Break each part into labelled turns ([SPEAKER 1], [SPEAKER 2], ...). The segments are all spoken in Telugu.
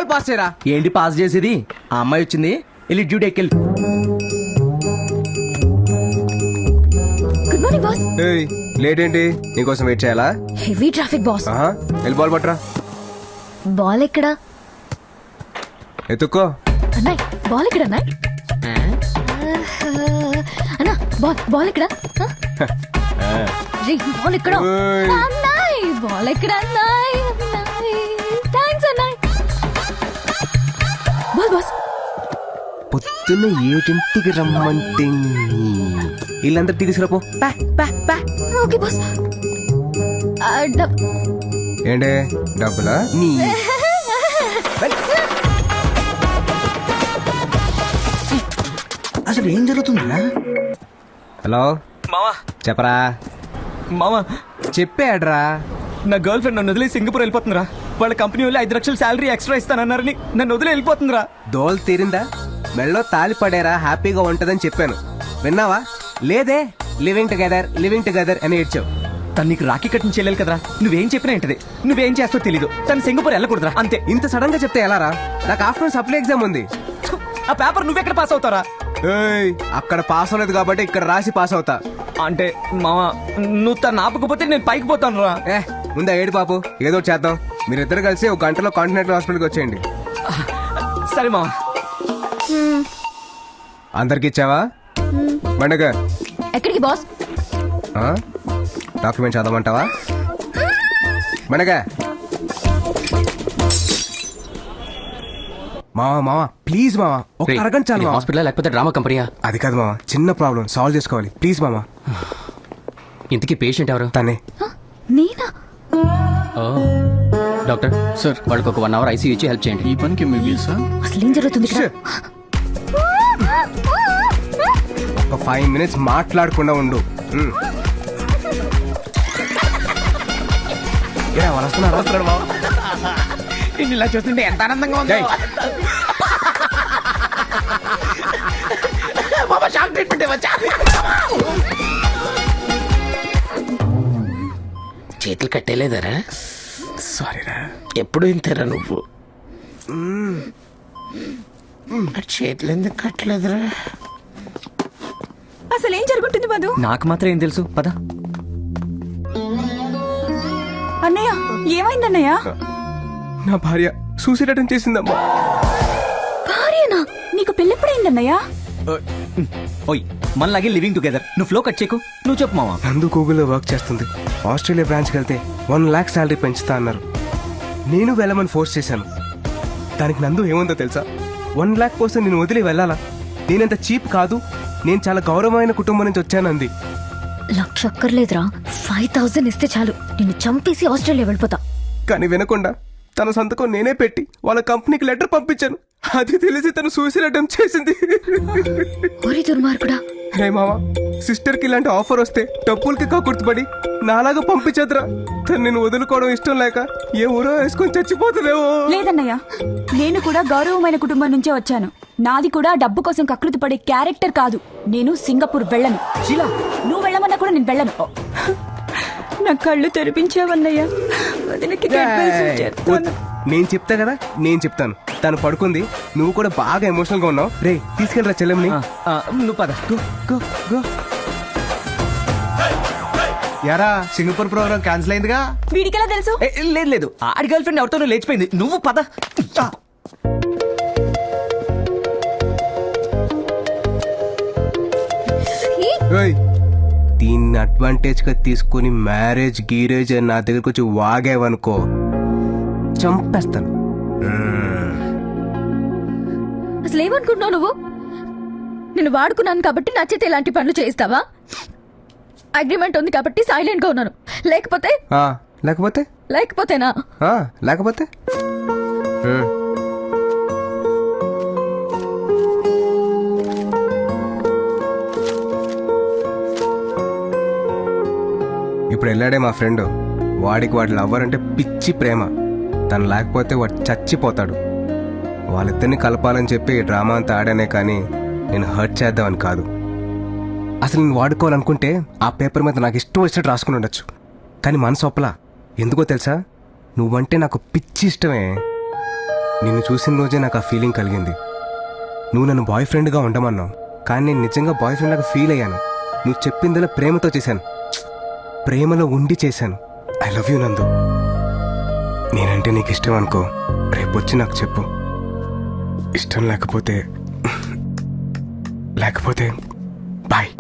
[SPEAKER 1] ఆల్ పాస్ చేయరా.
[SPEAKER 2] ఏంటి పాస్ చేసేది? ఆ అమ్మాయి వచ్చింది, వెళ్ళి డ్యూటీ ఎక్కెళ్ళి.
[SPEAKER 3] Good morning boss.
[SPEAKER 1] లేట్ ఏంటి? నీకోసం వెయిట్ చేయాలా?
[SPEAKER 3] Heavy traffic boss.
[SPEAKER 1] వెళ్ళి బాల్ పట్టరా.
[SPEAKER 3] బాల్ ఎక్కడా
[SPEAKER 1] ఎత్తుక్కో.
[SPEAKER 3] అన్నాయ్? బాల్ ఎక్కడ అన్నాయ్? అన్నా బాల్ ఎక్కడ? బాల్ ఎక్కడ అన్నాయ్? బాల్ ఎక్కడ అన్నాయ్? థ్యాంక్స్ అన్నాయ్. Ball boss.
[SPEAKER 1] పొద్దున్న 7ంటికి రమ్మంటే వీళ్ళందరూ తీసుకురాపో.
[SPEAKER 3] Okay boss.
[SPEAKER 1] ఏంటే డబ్బులా?
[SPEAKER 2] అసలు ఏం జరుగుతుందా?
[SPEAKER 1] హలో
[SPEAKER 4] మావా,
[SPEAKER 1] చెప్పరా.
[SPEAKER 4] మావా,
[SPEAKER 1] చెప్పాడ్రా.
[SPEAKER 4] నా గర్ల్ ఫ్రెండ్ నన్ను వదిలి సింగపూర్ వెళ్ళిపోతుందిరా. వాళ్ళ కంపెనీ వాళ్ళు 5 లక్షల శాలరీ ఎక్స్ట్రా ఇస్తానన్నారని నన్ను వదిలి వెళ్ళిపోతుందిరా.
[SPEAKER 1] దోల్ తీరిందా? మెళ్ళో తాలి పడేరా, హ్యాపీగా ఉంటదని చెప్పాను. విన్నావా? లేదే. లివింగ్ టుగెదర్ అని ఏడ్చావు.
[SPEAKER 4] తను నీకు రాఖీ కట్టిన చెల్లెలు కదరా. నువ్వేం చెప్పినా ఏంటది, నువ్వేం చేస్తావు తెలీదు. తను సింగపూర్ వెళ్ళకూడదురా, అంతే.
[SPEAKER 1] ఇంత సడన్ గా చెప్తే ఎలా రా? నాకు ఆఫ్టర్నూన్ సప్లై ఎగ్జామ్ ఉంది.
[SPEAKER 4] ఆ పేపర్ నువ్వెక్కడ పాస్ అవుతారా?
[SPEAKER 1] అక్కడ పాస్ అవ్వలేదు కాబట్టి ఇక్కడ రాసి పాస్ అవుతా.
[SPEAKER 4] అంటే మావా, నువ్వు తను ఆపకపోతే నేను పైకి పోతాను రా.
[SPEAKER 1] ముందా ఏడు పాపు, ఏదో చేద్దాం. మీరిద్దరు కలిసి 1 గంటలో కాంటినెంటల్ హాస్పిటల్కి వచ్చేయండి.
[SPEAKER 4] సరే మావా.
[SPEAKER 1] అందరికి ఇచ్చావా? బండగా
[SPEAKER 3] ఎక్కడికి బాస్?
[SPEAKER 1] డాక్యుమెంట్ చదవమంటావా? బండగా మావా ప్లీజ్ మావా, ఒక అరగంట చాలు.
[SPEAKER 2] హాస్పిటల్ లేకపోతే డ్రామా కంపెనీయా?
[SPEAKER 1] అది కాదు మావా, చిన్న ప్రాబ్లం సాల్వ్ చేసుకోవాలి. ప్లీజ్ మావా.
[SPEAKER 2] ఇంతకీ పేషెంట్ ఎవరు?
[SPEAKER 1] తనే.
[SPEAKER 3] నేనా?
[SPEAKER 2] డాక్టర్ సార్, వాళ్ళకి ఒక 1 అవర్ ఐసీయూ ఇచ్చి హెల్ప్ చేయండి. ఈ పనికి
[SPEAKER 3] అసలు ఏం జరుగుతుంది ఇక్కడ?
[SPEAKER 1] ఒక 5 minutes మాట్లాడకుండా ఉండు. వాళ్ళు వస్తున్నారు బాబు.
[SPEAKER 2] ఇలా చూస్తుంటే ఎంత ఆనందంగా ఉంది. షాక్ ట్రీట్మెంట్ వచ్చా. చేతులు కట్టేలేదరా?
[SPEAKER 1] సారీరా.
[SPEAKER 2] ఎప్పుడు ఇంతేరా నువ్వు? చేతులు ఎందుకు కట్టలేదురా?
[SPEAKER 3] అసలు ఏం జరుగుతుంది మధు?
[SPEAKER 4] నాకు మాత్రం ఏం తెలుసు, పద.
[SPEAKER 3] అన్నయ్య ఏమైందన్నయ్య?
[SPEAKER 1] నా భార్య సూసైడ్ అటెంప్ట్ చేసిందమ్మా.
[SPEAKER 3] భార్యనా? నీకు పెళ్ళెప్పుడైందన్నయ్య?
[SPEAKER 4] ఓయ్, మనలాగే లివింగ్ టుగెదర్. నువ్వు ఫ్లో కట్ చేయకు, నువ్వు చెప్పు మావా.
[SPEAKER 1] నందు గూగుల్లో వర్క్ చేస్తుంది. ఆస్ట్రేలియా బ్రాంచ్కి వెళ్తే 1 lakh శాలరీ పెంచుతా అన్నారు. నేను వెళ్ళమని ఫోర్స్ చేశాను. దానికి నందు ఏముందో తెలుసా? 1 lakh కోసం నేను వదిలి వెళ్ళాలా? నేనంత చీప్ కాదు, నేను చాలా గౌరవమైన కుటుంబం నుంచి వచ్చానంది.
[SPEAKER 3] 1,00,000 అక్కర్లేదురా, 5,000 ఇస్తే చాలు, నిన్ను చంపేసి ఆస్ట్రేలియా వెళ్ళిపోతా.
[SPEAKER 1] కానీ వినకుండా తన సంతకం నేనే పెట్టి వాళ్ళ కంపెనీకి లెటర్ పంపించాను. అది తెలిసి తను సూసైడ్ అటెంప్ట్ చేసింది.
[SPEAKER 3] ఓరి దుర్మార్గుడా.
[SPEAKER 1] రే మావా, సిస్టర్ కి ఇలాంటి ఆఫర్ వస్తే డబ్బులకి కాకుర్తుపడి నాలాగా పంపించదురా. తను నేను వదులుకోవడం ఇష్టం లేక ఏ ఊరో వేసుకొని చచ్చిపోతుందేమో.
[SPEAKER 5] లేదన్నయ్య, నేను కూడా గౌరవమైన కుటుంబం నుంచే వచ్చాను. నాది కూడా డబ్బు కోసం కకృతి పడే క్యారెక్టర్ కాదు. నేను సింగపూర్ వెళ్ళను.
[SPEAKER 4] శీలా,
[SPEAKER 5] నువ్వు వెళ్ళమన్నా కూడా నేను వెళ్ళను. నా కళ్ళు తెరిపించావన్నయ్య.
[SPEAKER 1] నేను చెప్తా కదా, నేను చెప్తాను. తను పడుకుంది, నువ్వు కూడా బాగా ఎమోషనల్ గా ఉన్నావు. రే తీసుకెళ్ళరా చెల్లెమ్ని.
[SPEAKER 4] నువ్వు పద.
[SPEAKER 1] యారా, సింగపూర్ ప్రోగ్రామ్ క్యాన్సిల్ అయిందిగా.
[SPEAKER 5] వీడికెలా తెలుసు?
[SPEAKER 4] లేదు, ఆడి గర్ల్ ఫ్రెండ్ ఎవరితోనూ లేచిపోయింది. నువ్వు పద.
[SPEAKER 1] దీన్ని అడ్వాంటేజ్ గా తీసుకుని మ్యారేజ్ గీరేజ్ అని నా దగ్గరకు వచ్చి వాగేవనుకో, చంపేస్తాను.
[SPEAKER 3] అసలు ఏమనుకుంటున్నావు నువ్వు? నేను వాడుకున్నాను కాబట్టి నచ్చితే ఇలాంటి పనులు చేయిస్తావా? అగ్రిమెంట్ ఉంది కాబట్టి సైలెంట్ గా ఉన్నాను. లేకపోతే లేకపోతేనా?
[SPEAKER 1] లేకపోతే ఇప్పుడు వెళ్ళాడే మా ఫ్రెండ్. వాడికి వాడి లవ్వర్ అంటే పిచ్చి ప్రేమ. తను లేకపోతే వాడు చచ్చిపోతాడు. వాళ్ళిద్దరిని కలపాలని చెప్పి డ్రామా అంతా ఆడానే కానీ నేను హర్ట్ చేద్దామని కాదు. అసలు నేను వాడుకోవాలనుకుంటే ఆ పేపర్ మీద నాకు ఇష్టం వచ్చినట్టు రాసుకుని ఉండొచ్చు. కానీ మనసు ఒప్పలా. ఎందుకో తెలుసా? నువ్వంటే నాకు పిచ్చి ఇష్టమే. నిన్ను చూసిన రోజే నాకు ఆ ఫీలింగ్ కలిగింది. నువ్వు నన్ను బాయ్ ఫ్రెండ్గా ఉండమన్నావు, కానీ నేను నిజంగా బాయ్ ఫ్రెండ్ లాగా ఫీల్ అయ్యాను. నువ్వు చెప్పిందలా ప్రేమతో చేశాను, ప్రేమలో ఉండి చేశాను. ఐ లవ్ యూ నందు. నేనంటే నీకు ఇష్టం అనుకో, రేపొచ్చి నాకు చెప్పు. ఇష్టం లేకపోతే బాయ్.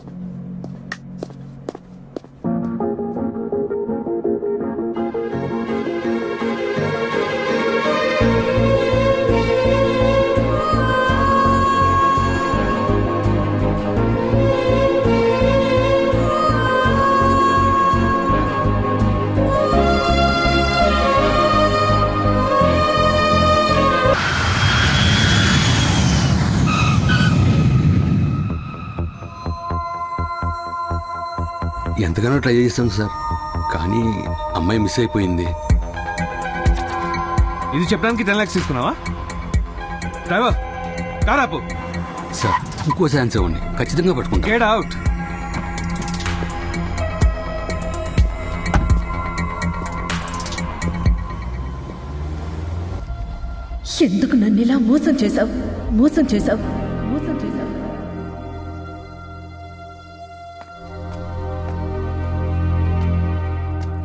[SPEAKER 6] ఎంతగానో ట్రై చేశాను సార్, కానీ అమ్మాయి మిస్ అయిపోయింది.
[SPEAKER 7] ఇది చెప్పడానికి 10 lakhs తీసుకున్నావా? డ్రైవర్ కార్ ఆపు.
[SPEAKER 6] సార్ ఇంకో ఛాన్స్ ఇవ్వండి, ఖచ్చితంగా పట్టుకుంటా.
[SPEAKER 7] Get out.
[SPEAKER 3] ఎందుకు నన్ను ఇలా మోసం చేశావు?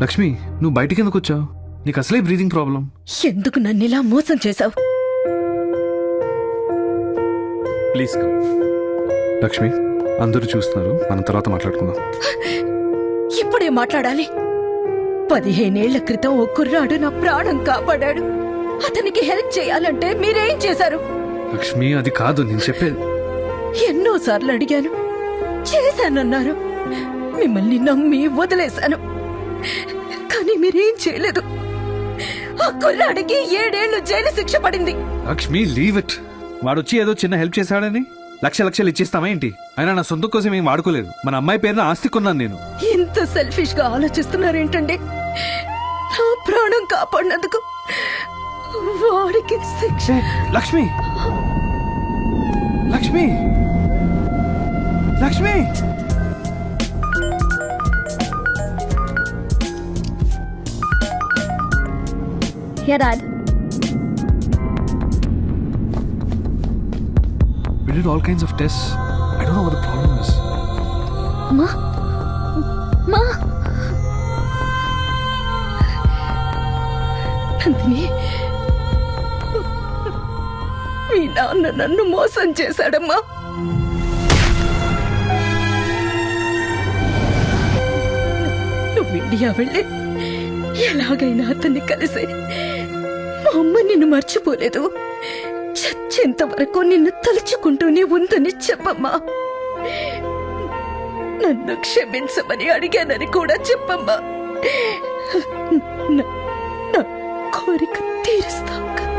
[SPEAKER 7] లక్ష్మి, నువ్వు బయటికి ఎందుకు వచ్చావు? నీకు అసలే బ్రీదింగ్ ప్రాబ్లం.
[SPEAKER 3] ఎందుకు నన్ను ఇలా మోసం చేశావు?
[SPEAKER 7] ప్లీజ్ లక్ష్మి, అందరూ చూస్తున్నారు, మనం తర్వాత మాట్లాడుకుందాం.
[SPEAKER 3] ఇప్పుడే మాట్లాడాలి. 15 ఏళ్ల క్రితం ఓ కుర్రాడు నా ప్రాణం కాపాడాడు. అతనికి హెల్ప్ చేయాలంటే మీరేం చేశారు?
[SPEAKER 7] లక్ష్మి, అది కాదు నేను చెప్పేది.
[SPEAKER 3] ఎన్నోసార్లు అడిగాను, చేశానన్నారు. మిమ్మల్ని నమ్మి వదిలేశాను, కానీ మీరేం చేయలేదు. ఆ కుర్రాడికి 7 ఏళ్లు జైలు శిక్ష పడింది.
[SPEAKER 7] Lakshmi, leave it. వాడొచ్చి ఏదో చిన్న హెల్ప్ చేశాడని లక్షలు ఇచ్చేస్తామా ఏంటి? అయినా నా సొంత కోసం ఏం వాడుకోలేదు. మన అమ్మాయి పేరున ఆస్తి కొన్నాను నేను.
[SPEAKER 3] ఇంత సెల్ఫిష్ గా ఆలోచిస్తున్నారేంటండి? నా ప్రాణం కాపాడినందుకు వాడికి శిక్ష.
[SPEAKER 7] Lakshmi, Lakshmi, Lakshmi.
[SPEAKER 3] Yeah, Dad.
[SPEAKER 7] We did all kinds of tests. I don't know what the problem is.
[SPEAKER 3] Ma? Nandini, మీ నాన్న నన్ను మోసం చేశాడమ్మా. నువ్వు ఇండియా వెళ్ళి ఎలాగైనా అతన్ని కలిసి మా అమ్మ నిన్ను మర్చిపోలేదు, చచ్చేంత వరకు నిన్ను తలుచుకుంటూనే ఉందని చెప్పమ్మా. నన్ను క్షమించమని అడిగానని కూడా చెప్పమ్మా. నా కోరిక తీరుస్తావు కదా?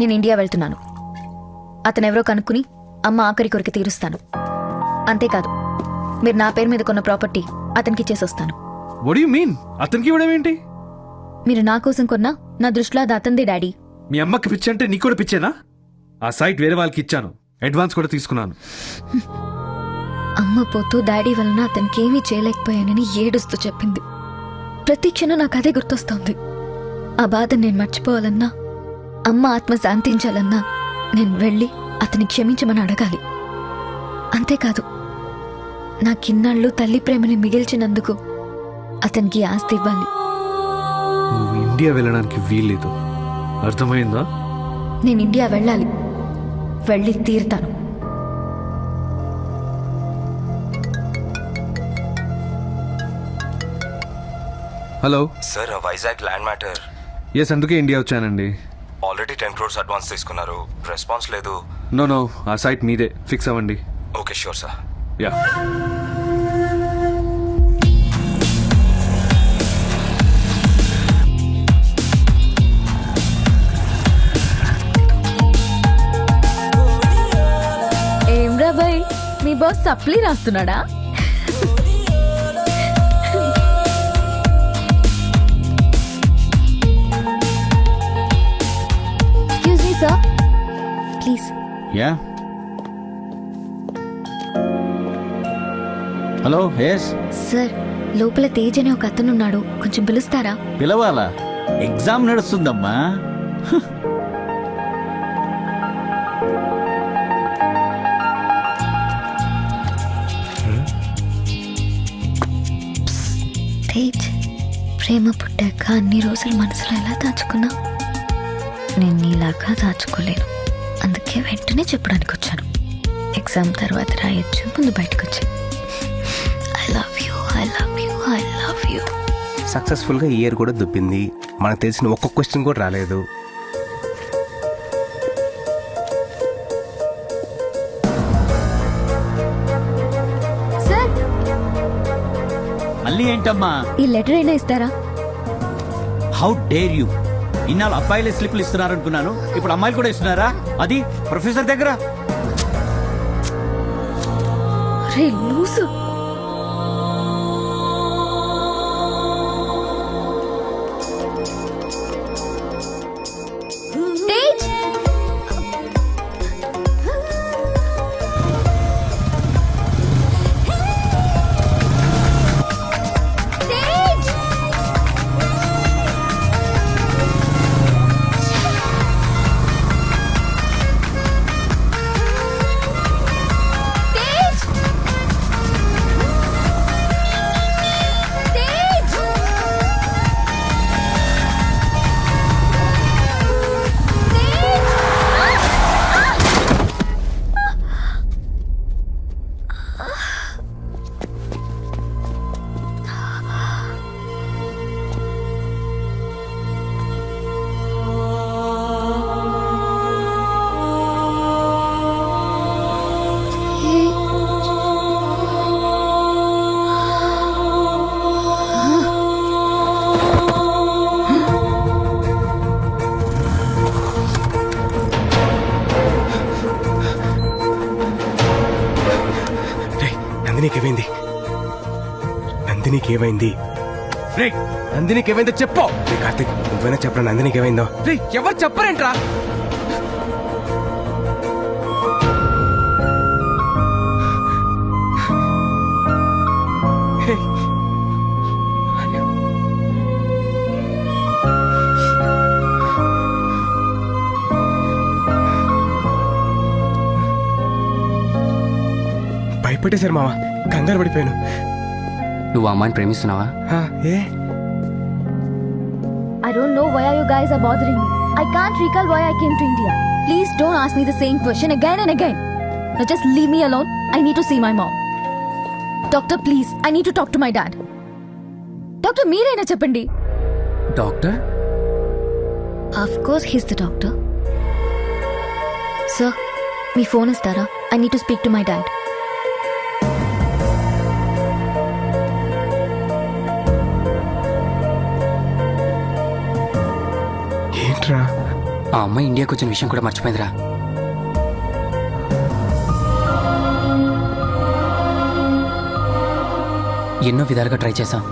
[SPEAKER 8] నేను ఇండియా వెళ్తున్నాను. అతనెవరో కనుక్కుని అమ్మ ఆఖరి కోరిక తీరుస్తాను. అంతేకాదు, మీరు నా పేరు మీద కొన్న ప్రాపర్టీ అతనికి ఇచ్చేసొస్తాను.
[SPEAKER 7] What do you mean? అతనికి ఇవ్వడం ఏంటి?
[SPEAKER 8] మీరు నా కోసం కొన్నా నా దృష్టిలో అది అతందే డాడీ.
[SPEAKER 7] మీ అమ్మకి పిచ్చి అంటే నీకు కూడా పిచ్చేనా? ఆ సైట్ వేరే వాళ్ళకి ఇచ్చాను, అడ్వాన్స్ కూడా తీసుకున్నాను.
[SPEAKER 8] అమ్మ పోతూ డాడీ వలన అతనికి ఏమీ చేయలేకపోయానని ఏడుస్తూ చెప్పింది. ప్రతి క్షణం నాకు అదే గుర్తొస్తోంది. ఆ బాధ నేను మర్చిపోవాలన్నా, అమ్మ ఆత్మ శాంతించాలన్నా నేను వెళ్ళి అతని క్షమించమని అడగాలి. అంతేకాదు, నాకిన్నాళ్ళు తల్లి ప్రేమని మిగిల్చినందుకు అతనికి ఆస్తి ఇవ్వాలి.
[SPEAKER 7] నువ్వు ఇండియా వెళ్ళడానికి వీల్లేదు, అర్థమైందా?
[SPEAKER 8] నేను ఇండియా వెళ్ళాలి, వెళ్ళి తీరుతాను.
[SPEAKER 7] Hello
[SPEAKER 9] sir, Vizag land matter.
[SPEAKER 7] Yes, అందుకే ఇండియా వచ్చానండి.
[SPEAKER 9] ఆల్రెడీ 10 crores అడ్వాన్స్ తీసుకున్నారు, రెస్పాన్స్ లేదు.
[SPEAKER 7] నో, ఆ సైట్ మీదే, ఫిక్స్ అవ్వండి.
[SPEAKER 9] Okay, sure sir.
[SPEAKER 7] యా.
[SPEAKER 3] ఏం రా బాయ్, మీ బాస్ సప్లీ రాస్తున్నాడా?
[SPEAKER 8] Excuse me sir, please.
[SPEAKER 2] Ya. Hello. Yes
[SPEAKER 8] sir, లోపల తేజ్ అనే ఒక అతను ఉన్నాడు, కొంచెం పిలుస్తారా?
[SPEAKER 4] పిలవాలా? ఎగ్జామ్ నడుస్తుందమ్మా.
[SPEAKER 8] తేజ్, ప్రేమ పుట్టాక అన్ని రోజులు మనసులో ఎలా దాచుకున్నా నేను నీలాగా దాచుకోలేను. అందుకే వెంటనే చెప్పడానికి వచ్చాను. ఎగ్జామ్ తర్వాత రాయొచ్చు, ముందు బయటకు వచ్చి I love you, I love you, I love you.
[SPEAKER 1] సక్సెస్ఫుల్గా ఇయర్ కూడా దుబ్బింది. మనకు తెలిసిన ఒక్క క్వశ్చన్ కూడా రాలేదు.
[SPEAKER 8] సార్,
[SPEAKER 4] మళ్ళీ ఏంటమ్మా?
[SPEAKER 8] ఈ లెటర్ అయినా ఇస్తారా?
[SPEAKER 4] How dare you! ఇన్నాళ్ళు అబ్బాయిలే స్లిప్లు ఇస్తున్నారనుకున్నాను, ఇప్పుడు అమ్మాయిలు కూడా ఇస్తున్నారా? అది ప్రొఫెసర్ దగ్గర.
[SPEAKER 8] రే లూసు. తేజ్, తేజ్, తేజ్, తేజ్.
[SPEAKER 1] నందినికి ఏమైంది? రే, నందినికి ఏమైందో చెప్పు. రే కార్తిక్, నువ్వైనా చెప్పరా నందినికి ఏమైందో? రే, ఎవరు చెప్పరేంట్రా? భయపెట్టేశారు మావా, కంగారు పడిపోయాను.
[SPEAKER 2] నువ్వు ఆ అమ్మాయిని ప్రేమిస్తున్నావా?
[SPEAKER 1] ఏ
[SPEAKER 8] I don't know why you guys are bothering me. I can't recall why I came to India. Please don't ask me the same question again and again. Now just leave me alone. I need to see my mom. Doctor, please. I need to talk to my dad. Doctor, మీరైనా చెప్పండి.
[SPEAKER 2] Doctor?
[SPEAKER 8] Of course he's the doctor. Sir, me phone ఇస్తారా? I need to speak to my dad.
[SPEAKER 1] ఏంట్రా?
[SPEAKER 2] ఆ అమ్మాయి ఇండియాకి వచ్చిన విషయం కూడా మర్చిపోయిందిరా. ఎన్నో విధాలుగా ట్రై చేశాం.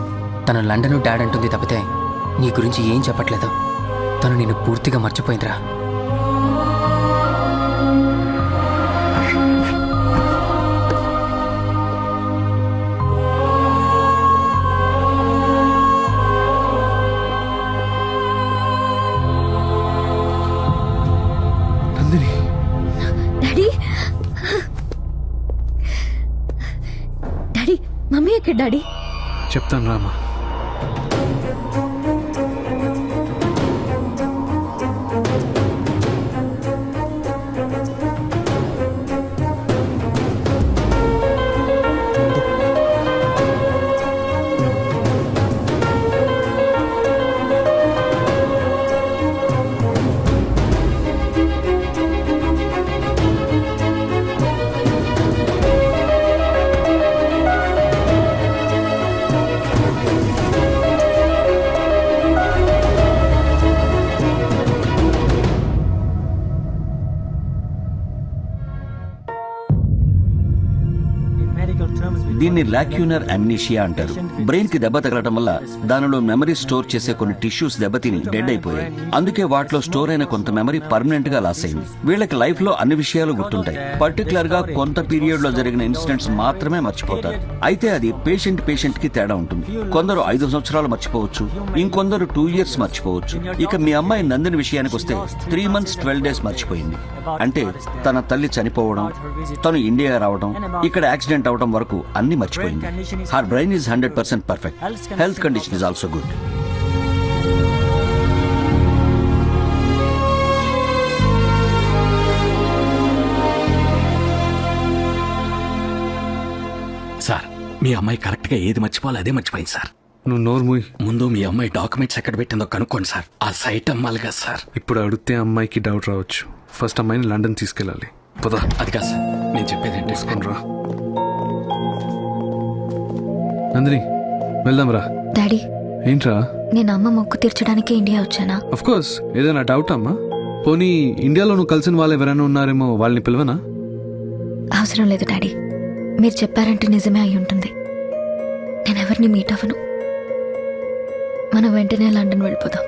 [SPEAKER 2] తను లండన్ డాడ్ అంటుంది తప్పితే నీ గురించి ఏం చెప్పట్లేదు. తను నిన్ను పూర్తిగా మర్చిపోయిందిరా.
[SPEAKER 8] డాడీ, డాడీ, మమ్మీ ఎక్కడ డాడీ?
[SPEAKER 7] చెప్తాను రామా.
[SPEAKER 4] దీన్ని లాక్యూనర్ అమ్నీషియా అంటారు. బ్రెయిన్ కి దెబ్బ తగలటం వల్ల దానిలో మెమరీ స్టోర్ చేసే కొన్ని టిష్యూస్ దెబ్బతిని డెడ్ అయిపోయాయి. అందుకే వాటిలో స్టోర్ అయిన కొంత మెమరీ పర్మనెంట్ గా లాస్ అయింది. వీళ్ళకి లైఫ్ లో అన్ని విషయాలు గుర్తుంటాయి, పర్టికులర్ గా కొంత పీరియడ్ లో జరిగిన ఇన్సిడెంట్స్ మాత్రమే మర్చిపోతారు. అయితే అది పేషెంట్ కి తేడా ఉంటుంది. కొందరు 5 సంవత్సరాలు మర్చిపోవచ్చు, ఇంకొందరు 2 years మర్చిపోవచ్చు. ఇక మీ అమ్మాయి నందిని విషయానికి వస్తే 3 months 12 days మర్చిపోయింది. అంటే తన తల్లి చనిపోవడం, తను ఇండియా రావడం, ఇక్కడ యాక్సిడెంట్ అవడం వరకు అన్ని మర్చిపోయింది. Her brain is 100% perfect. Health condition is also good.
[SPEAKER 6] Sir మీ అమ్మాయి కరెక్ట్ గా ఏది మర్చిపోవాలి అదే మర్చిపోయింది సార్.
[SPEAKER 7] నువ్వు నోరు మూయి.
[SPEAKER 6] ముందు మీ అమ్మాయి డాక్యుమెంట్స్ ఎక్కడ పెట్టిందో కనుక్కోండి సార్. ఆ సైట్ అమ్మాలి కదా సార్.
[SPEAKER 7] ఇప్పుడు అడిగితే అమ్మాయికి డౌట్ రావచ్చు. ఫస్ట్ అమ్మాయిని లండన్ తీసుకెళ్ళాలి. పదా
[SPEAKER 6] అది కాదు సార్, నేను చెప్పేది ఏంటి
[SPEAKER 7] తీసుకునిరా. నందిని వెళ్దాం రా.
[SPEAKER 8] డాడీ,
[SPEAKER 7] ఏంట్రా?
[SPEAKER 8] నేను అమ్మ మొక్కు తీర్చడానికి ఇండియా వచ్చానా?
[SPEAKER 7] అఫ్ కోర్స్, ఏదైనా డౌట్ అమ్మా? పోనీ ఇండియాలో నువ్వు కలిసిన వాళ్ళు ఎవరైనా ఉన్నారేమో, వాళ్ళని పిలవనా?
[SPEAKER 8] అవసరం లేదు డాడీ, మీరు చెప్పారంటే నిజమే అయి ఉంటుంది. నేను ఎవరిని మీట్ అవ్వను. మనం వెంటనే లండన్ వెళ్ళిపోదాం.